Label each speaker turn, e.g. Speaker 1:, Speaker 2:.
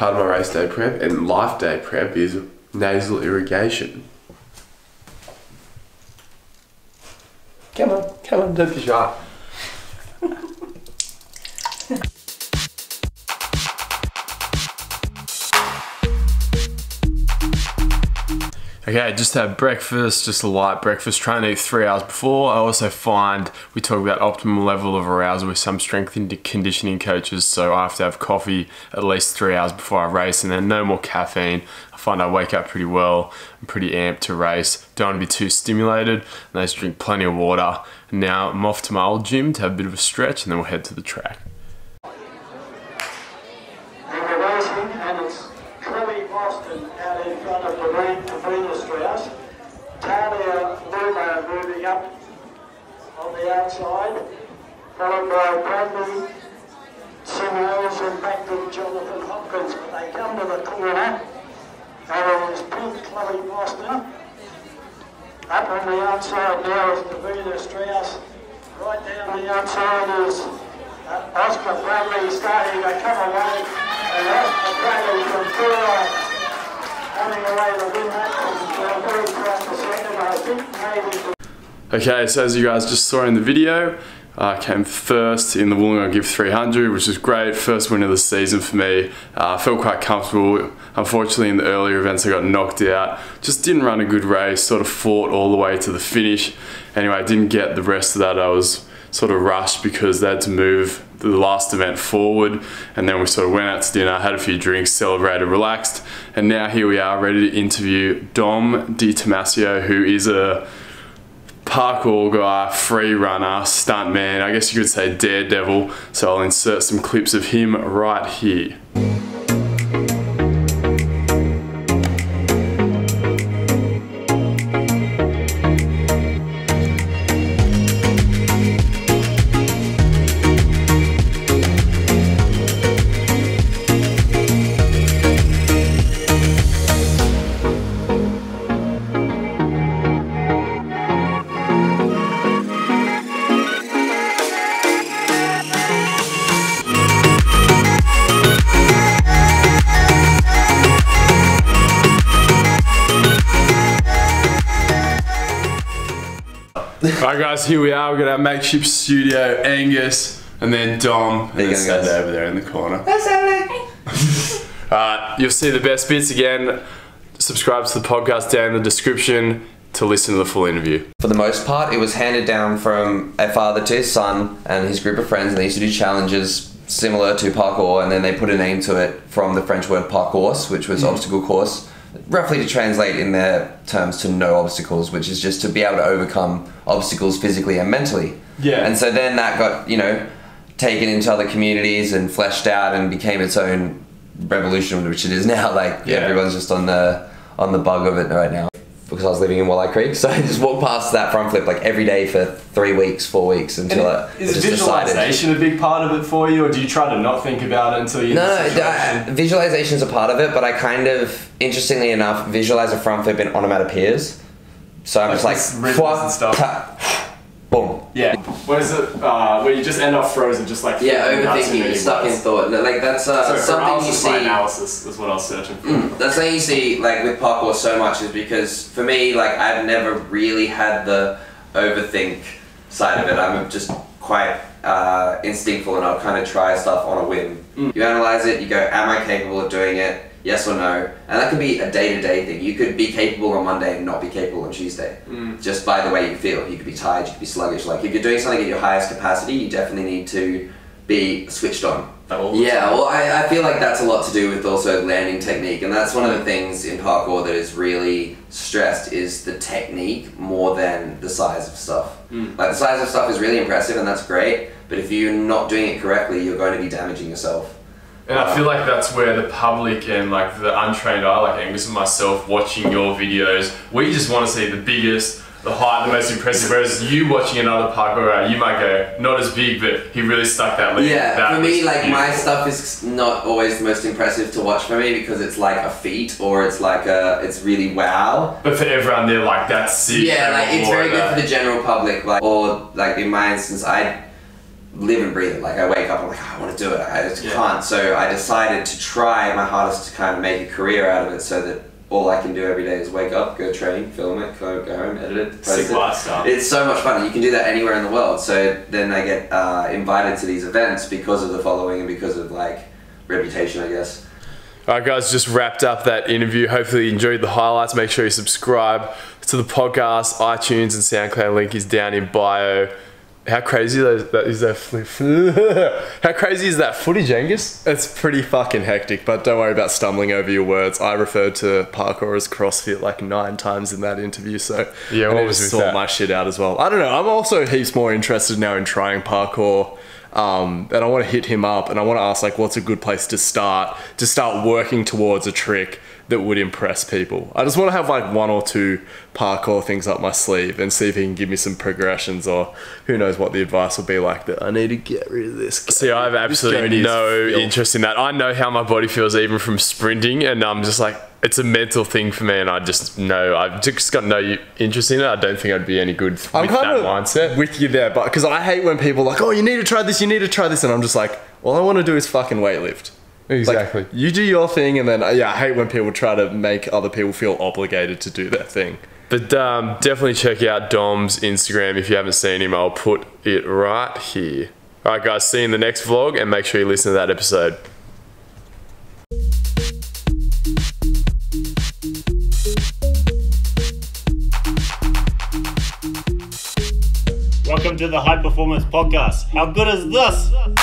Speaker 1: part of my race day prep and life day prep is nasal irrigation. Come on, don't be shy. Okay, just had breakfast, just a light breakfast, trying to eat 3 hours before. I also find we talk about optimal level of arousal with some strength and conditioning coaches, so I have to have coffee at least 3 hours before I race and then no more caffeine. I find I wake up pretty well, I'm pretty amped to race, don't want to be too stimulated, and I just drink plenty of water. And now I'm off to my old gym to have a bit of a stretch and then we'll head to the track.
Speaker 2: Moving up on the outside, followed by Bradley, Simmons and back to Jonathan Hopkins. But they come to the corner, and it is Pink Chloe Boston. Up on the outside now is Davina Strauss. Right down the outside is Oscar Bradley starting to come away, and Oscar Bradley from Pura coming away to win that, and very close to second. I think maybe.
Speaker 1: Okay, so as you guys just saw in the video, I came first in the Wollongong Give 300, which was great. First win of the season for me. Felt quite comfortable. Unfortunately, in the earlier events, I got knocked out. Just didn't run a good race, sort of fought all the way to the finish. Anyway, I didn't get the rest of that. I was sort of rushed because they had to move the last event forward, and then we sort of went out to dinner, had a few drinks, celebrated, relaxed, and now here we are ready to interview Dom Tomasso, who is a parkour guy, free runner, stunt man, I guess you could say daredevil. So I'll insert some clips of him right here. Alright guys, here we are. We've got our makeshift studio, Angus, and then Dom, and then Sandy over there in the corner. Alright, you'll see the best bits again. Subscribe to the podcast down in the description to listen to the full interview.
Speaker 3: For the most part, it was handed down from a father to his son and his group of friends, and they used to do challenges similar to parkour, and then they put a name to it from the French word parcours, which was obstacle course. Roughly to translate in their terms to no obstacles, which is just to be able to overcome obstacles physically and mentally. Yeah. And so then that got, you know, taken into other communities and fleshed out and became its own revolution, which it is now. Like everyone's just on the bug of it right now. Because I was living in Walleye Creek, so I just walked past that front flip like every day for 3 weeks, 4 weeks until I just decided. Is
Speaker 1: visualization a big part of it for you, or do you try to not think about it until you?
Speaker 3: No, visualization is a part of it, but I kind of, interestingly enough, visualize a front flip in onomatopoeias. So I'm just like, boom. Yeah.
Speaker 1: What is it? Where you just end up frozen, just like
Speaker 3: overthinking, stuck in thought. Like that's something you see.
Speaker 1: Analysis is what I was searching for.
Speaker 3: That's something you see like with parkour so much, is because for me, like I've never really had the overthink side of it. I'm just quite instinctful, and I'll kind of try stuff on a whim. You analyze it, you go, am I capable of doing it? Yes or no? And that can be a day-to-day thing. You could be capable on Monday and not be capable on Tuesday. Just by the way you feel. You could be tired, you could be sluggish. Like if you're doing something at your highest capacity, you definitely need to be switched on. Yeah, well I feel like that's a lot to do with also landing technique, and that's one of the things in parkour that is really stressed, is the technique more than the size of stuff. Like the size of stuff is really impressive and that's great, but if you're not doing it correctly, you're going to be damaging yourself.
Speaker 1: And I feel like that's where the public and like the untrained eye, like Angus and myself, watching your videos, we just want to see the biggest, the height, the most impressive, whereas you watching another parkour, you might go, not as big, but he really stuck that lead.
Speaker 3: Yeah, for me, like my stuff is not always the most impressive to watch for me, because it's like a feat, or it's like it's really wow.
Speaker 1: But for everyone, they're like, that's sick.
Speaker 3: Yeah, like it's very good for the general public, like, or like in my instance, live and breathe it. Like I wake up, I'm like, I want to do it. I just can't. So I decided to try my hardest to kind of make a career out of it, so that all I can do every day is wake up, go train, film it, go home, edit it, post it. It's so much fun. You can do that anywhere in the world. So then I get invited to these events because of the following and because of like reputation, I guess.
Speaker 1: Alright guys, just wrapped up that interview. Hopefully you enjoyed the highlights. Make sure you subscribe to the podcast. iTunes and SoundCloud link is down in bio. How crazy is that How crazy is that footage, Angus?
Speaker 4: It's pretty fucking hectic, but don't worry about stumbling over your words. I referred to parkour as CrossFit like 9 times in that interview, so
Speaker 1: yeah,
Speaker 4: I need to sort my shit out as well. I don't know, I'm also heaps more interested now in trying parkour. And I want to hit him up and I want to ask like what's a good place to start working towards a trick that would impress people. I just want to have like 1 or 2 parkour things up my sleeve and see if he can give me some progressions, or who knows what the advice will be like that I need to get rid of this.
Speaker 1: See, I have absolutely no interest in that. I know how my body feels even from sprinting, and I'm just like, it's a mental thing for me, and I just know I've just got no interest in it. I don't think I'd be any good with that mindset.
Speaker 4: With you there, but because I hate when people are like, oh, you need to try this, and I'm just like, all I want to do is fucking weightlift.
Speaker 1: Exactly.
Speaker 4: Like, you do your thing, and then I hate when people try to make other people feel obligated to do their thing.
Speaker 1: But definitely check out Dom's Instagram if you haven't seen him. I'll put it right here. Alright guys, see you in the next vlog, and make sure you listen to that episode.
Speaker 5: Welcome to the Hyperformance Podcast. How good is this?